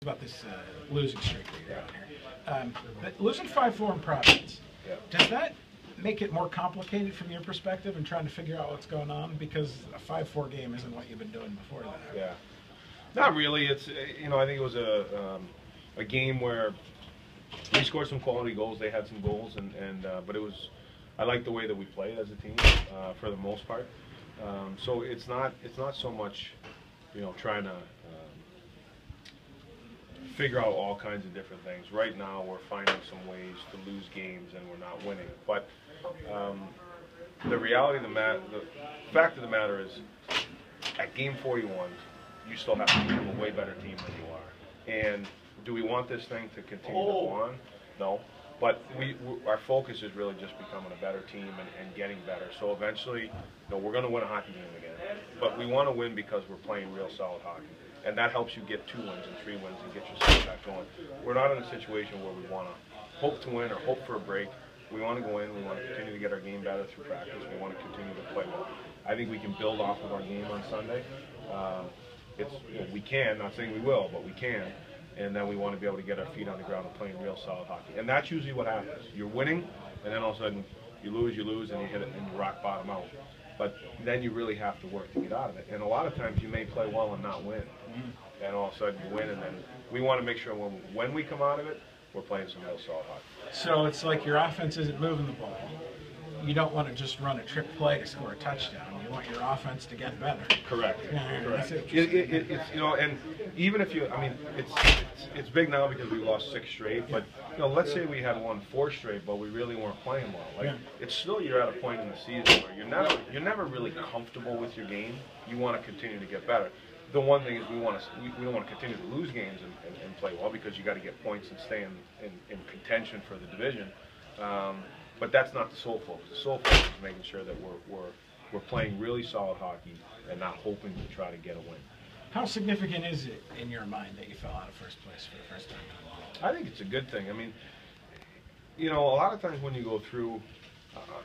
About this losing streak that you're on here. But losing 5-4 in Providence, does that make it more complicated from your perspective in trying to figure out what's going on? Because a 5-4 game isn't what you've been doing before that. Yeah, not really. It's I think it was a game where we scored some quality goals. They had some goals, but it was, I like the way that we played as a team for the most part. So it's not so much trying to figure out all kinds of different things. Right now we're finding some ways to lose games and we're not winning. But the reality of the fact of the matter is, at game 41, you still have to become a way better team than you are. And do we want this thing to continue to go on? No. But our focus is really just becoming a better team and getting better. So eventually, we're going to win a hockey game again. But we want to win because we're playing real solid hockey. And that helps you get 2 wins and 3 wins and get yourself back going. We're not in a situation where we want to hope to win or hope for a break. We want to go in. We want to continue to get our game better through practice. We want to continue to play well. I think we can build off of our game on Sunday. We can, not saying we will, but we can. And then we want to be able to get our feet on the ground and playing real solid hockey. And that's usually what happens. You're winning, and then all of a sudden you lose, and you hit it and you rock bottom out. But then you really have to work to get out of it. And a lot of times you may play well and not win. And all of a sudden you win, and then we want to make sure when we come out of it, we're playing some real solid hockey. So it's like your offense isn't moving the ball. You don't want to just run a trick play to score a touchdown. You want your offense to get better. Correct. Yeah, correct. It's and even if it's big now because we lost 6 straight. But let's say we had won 4 straight, but we really weren't playing well. It's still, you're at a point in the season where you're never really comfortable with your game. You want to continue to get better. The one thing is we don't want to continue to lose games and play well, because you got to get points and stay in contention for the division. But that's not the sole focus. The sole focus is making sure that we're playing really solid hockey and not hoping to try to get a win. How significant is it in your mind that you fell out of first place for the first time? I think it's a good thing. I mean, a lot of times when you go through,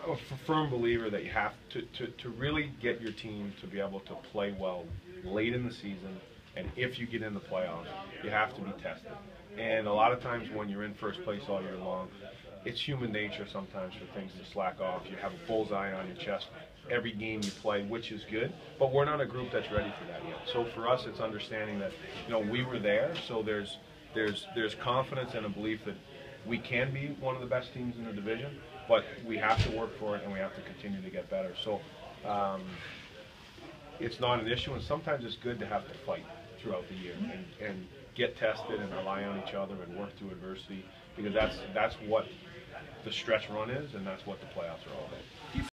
I'm a firm believer that you have to really get your team to be able to play well late in the season, and if you get in the playoffs, you have to be tested. And a lot of times when you're in first place all year long, it's human nature sometimes for things to slack off. You have a bullseye on your chest every game you play, which is good, but we're not a group that's ready for that yet. So for us, it's understanding that we were there, so there's confidence and a belief that we can be one of the best teams in the division, but we have to work for it and we have to continue to get better. So it's not an issue, and sometimes it's good to have to fight throughout the year and get tested and rely on each other and work through adversity, because that's what the stretch run is, and that's what the playoffs are all about.